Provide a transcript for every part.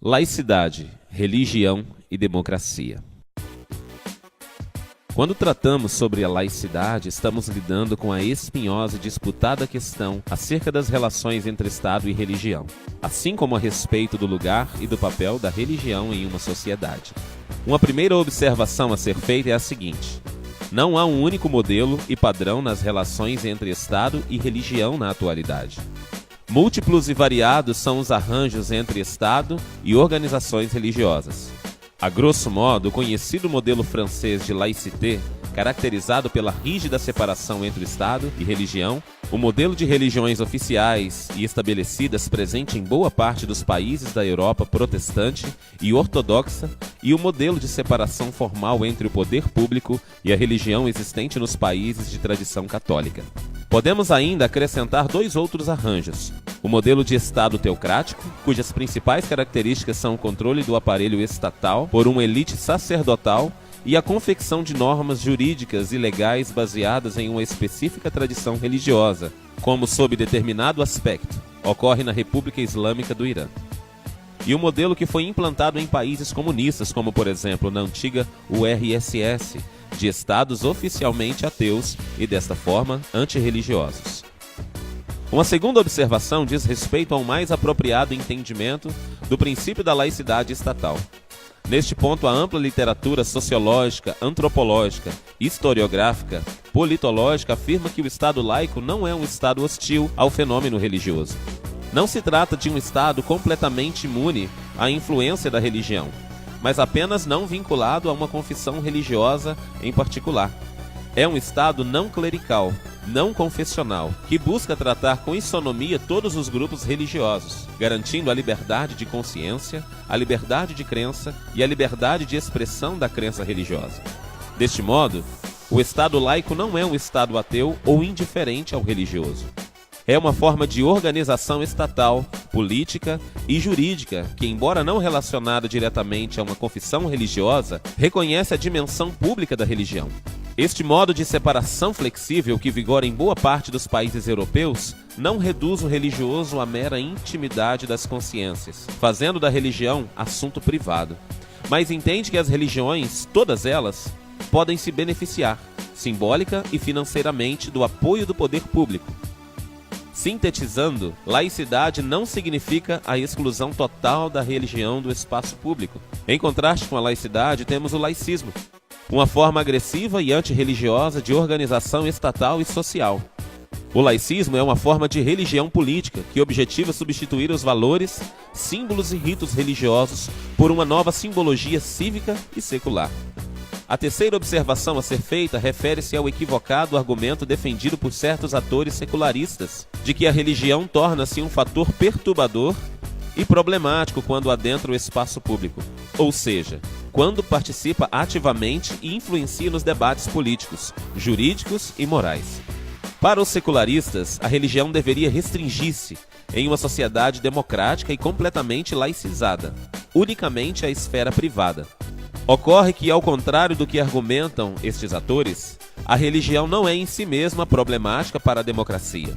Laicidade, religião e democracia. Quando tratamos sobre a laicidade, estamos lidando com a espinhosa e disputada questão acerca das relações entre Estado e religião, assim como a respeito do lugar e do papel da religião em uma sociedade. Uma primeira observação a ser feita é a seguinte: não há um único modelo e padrão nas relações entre Estado e religião na atualidade. Múltiplos e variados são os arranjos entre Estado e organizações religiosas. A grosso modo, o conhecido modelo francês de laïcité, caracterizado pela rígida separação entre o Estado e religião, o modelo de religiões oficiais e estabelecidas presente em boa parte dos países da Europa protestante e ortodoxa, e o modelo de separação formal entre o poder público e a religião existente nos países de tradição católica. Podemos ainda acrescentar dois outros arranjos: o modelo de Estado teocrático, cujas principais características são o controle do aparelho estatal por uma elite sacerdotal e a confecção de normas jurídicas e legais baseadas em uma específica tradição religiosa, como sob determinado aspecto ocorre na República Islâmica do Irã. E o modelo que foi implantado em países comunistas, como por exemplo na antiga URSS, de estados oficialmente ateus e desta forma antirreligiosos. Uma segunda observação diz respeito a um mais apropriado entendimento do princípio da laicidade estatal. Neste ponto, a ampla literatura sociológica, antropológica, historiográfica, politológica afirma que o Estado laico não é um Estado hostil ao fenômeno religioso. Não se trata de um Estado completamente imune à influência da religião, mas apenas não vinculado a uma confissão religiosa em particular. É um Estado não clerical, não confessional, que busca tratar com isonomia todos os grupos religiosos, garantindo a liberdade de consciência, a liberdade de crença e a liberdade de expressão da crença religiosa. Deste modo, o Estado laico não é um Estado ateu ou indiferente ao religioso. É uma forma de organização estatal, política e jurídica que, embora não relacionada diretamente a uma confissão religiosa, reconhece a dimensão pública da religião. Este modo de separação flexível que vigora em boa parte dos países europeus não reduz o religioso à mera intimidade das consciências, fazendo da religião assunto privado, mas entende que as religiões, todas elas, podem se beneficiar, simbólica e financeiramente, do apoio do poder público. Sintetizando, laicidade não significa a exclusão total da religião do espaço público. Em contraste com a laicidade, temos o laicismo, uma forma agressiva e antirreligiosa de organização estatal e social. O laicismo é uma forma de religião política que objetiva substituir os valores, símbolos e ritos religiosos por uma nova simbologia cívica e secular. A terceira observação a ser feita refere-se ao equivocado argumento defendido por certos atores secularistas de que a religião torna-se um fator perturbador e problemático quando adentra o espaço público, ou seja, quando participa ativamente e influencia nos debates políticos, jurídicos e morais. Para os secularistas, a religião deveria restringir-se em uma sociedade democrática e completamente laicizada, unicamente à esfera privada. Ocorre que, ao contrário do que argumentam estes atores, a religião não é em si mesma problemática para a democracia.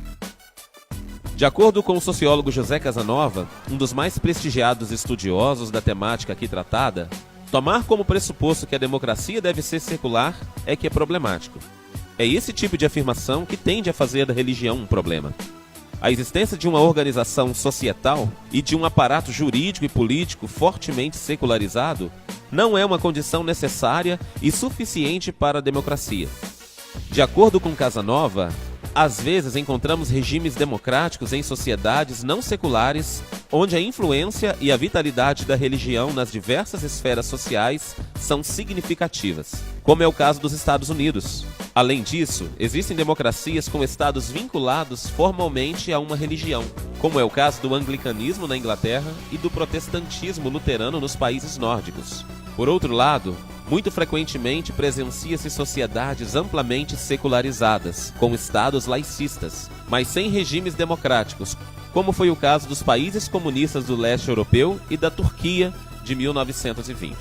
De acordo com o sociólogo José Casanova, um dos mais prestigiados estudiosos da temática aqui tratada, tomar como pressuposto que a democracia deve ser secular é que é problemático. É esse tipo de afirmação que tende a fazer da religião um problema. A existência de uma organização societal e de um aparato jurídico e político fortemente secularizado não é uma condição necessária e suficiente para a democracia. De acordo com Casanova, às vezes encontramos regimes democráticos em sociedades não seculares, onde a influência e a vitalidade da religião nas diversas esferas sociais são significativas, como é o caso dos Estados Unidos. Além disso, existem democracias com estados vinculados formalmente a uma religião, como é o caso do anglicanismo na Inglaterra e do protestantismo luterano nos países nórdicos. Por outro lado, muito frequentemente presencia-se sociedades amplamente secularizadas, com estados laicistas, mas sem regimes democráticos, como foi o caso dos países comunistas do leste europeu e da Turquia de 1920.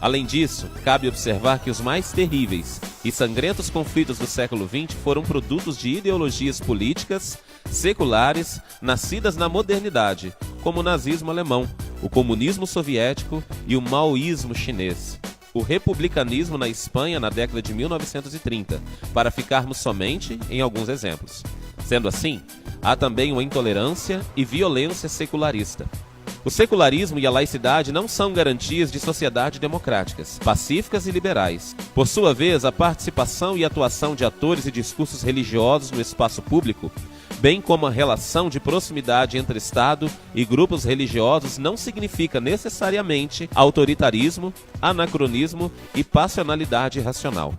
Além disso, cabe observar que os mais terríveis e sangrentos conflitos do século XX foram produtos de ideologias políticas seculares nascidas na modernidade, como o nazismo alemão, o comunismo soviético e o maoísmo chinês. O republicanismo na Espanha na década de 1930, para ficarmos somente em alguns exemplos. Sendo assim, há também uma intolerância e violência secularista. O secularismo e a laicidade não são garantias de sociedades democráticas, pacíficas e liberais. Por sua vez, a participação e atuação de atores e discursos religiosos no espaço público, bem como a relação de proximidade entre Estado e grupos religiosos, não significa necessariamente autoritarismo, anacronismo e passionalidade irracional.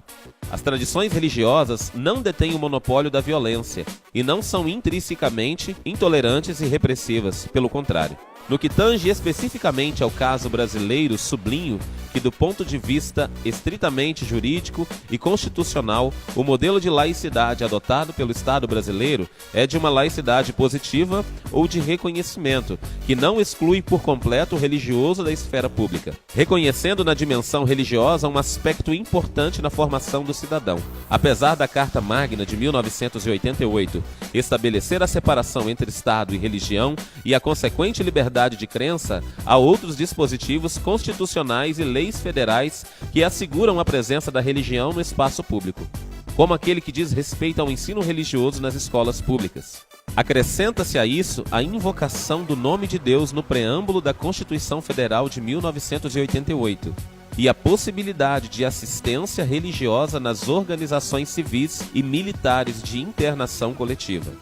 As tradições religiosas não detêm o monopólio da violência e não são intrinsecamente intolerantes e repressivas, pelo contrário. No que tange especificamente ao caso brasileiro, sublinho que, do ponto de vista estritamente jurídico e constitucional, o modelo de laicidade adotado pelo Estado brasileiro é de uma laicidade positiva ou de reconhecimento, que não exclui por completo o religioso da esfera pública, reconhecendo na dimensão religiosa um aspecto importante na formação do cidadão. Apesar da Carta Magna de 1988 estabelecer a separação entre Estado e religião e a consequente liberdade de crença, há outros dispositivos constitucionais e leis federais que asseguram a presença da religião no espaço público, como aquele que diz respeito ao ensino religioso nas escolas públicas. Acrescenta-se a isso a invocação do nome de Deus no preâmbulo da Constituição Federal de 1988 e a possibilidade de assistência religiosa nas organizações civis e militares de internação coletiva.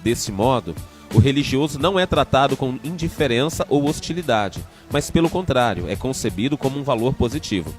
Desse modo, o religioso não é tratado com indiferença ou hostilidade, mas pelo contrário, é concebido como um valor positivo.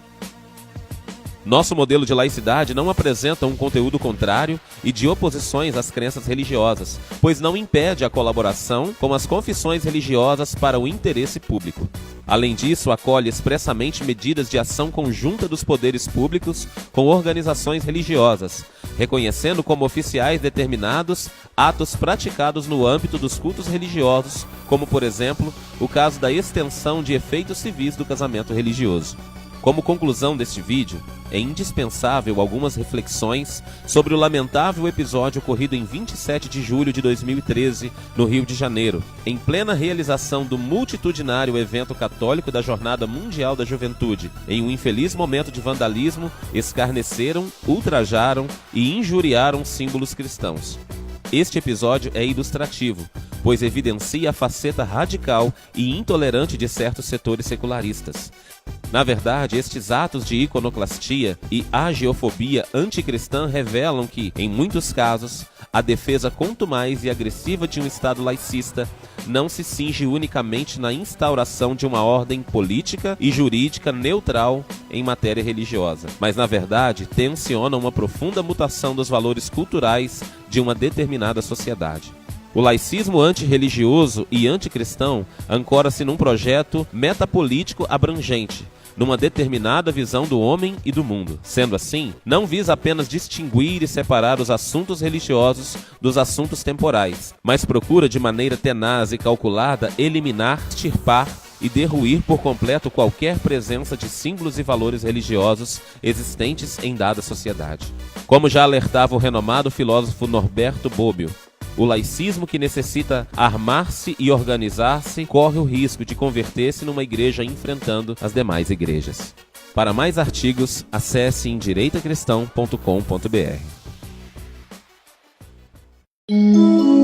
Nosso modelo de laicidade não apresenta um conteúdo contrário e de oposições às crenças religiosas, pois não impede a colaboração com as confissões religiosas para o interesse público. Além disso, acolhe expressamente medidas de ação conjunta dos poderes públicos com organizações religiosas, reconhecendo como oficiais determinados atos praticados no âmbito dos cultos religiosos, como, por exemplo, o caso da extensão de efeitos civis do casamento religioso. Como conclusão deste vídeo, é indispensável algumas reflexões sobre o lamentável episódio ocorrido em 27 de julho de 2013, no Rio de Janeiro, em plena realização do multitudinário evento católico da Jornada Mundial da Juventude. Em um infeliz momento de vandalismo, escarneceram, ultrajaram e injuriaram símbolos cristãos. Este episódio é ilustrativo, pois evidencia a faceta radical e intolerante de certos setores secularistas. Na verdade, estes atos de iconoclastia e agiofobia anticristã revelam que, em muitos casos, a defesa contumaz e agressiva de um Estado laicista não se cinge unicamente na instauração de uma ordem política e jurídica neutral em matéria religiosa, mas, na verdade, tenciona uma profunda mutação dos valores culturais de uma determinada sociedade. O laicismo antirreligioso e anticristão ancora-se num projeto metapolítico abrangente, numa determinada visão do homem e do mundo. Sendo assim, não visa apenas distinguir e separar os assuntos religiosos dos assuntos temporais, mas procura de maneira tenaz e calculada eliminar, extirpar e derruir por completo qualquer presença de símbolos e valores religiosos existentes em dada sociedade. Como já alertava o renomado filósofo Norberto Bobbio, o laicismo que necessita armar-se e organizar-se corre o risco de converter-se numa igreja enfrentando as demais igrejas. Para mais artigos, acesse indireitacristão.com.br.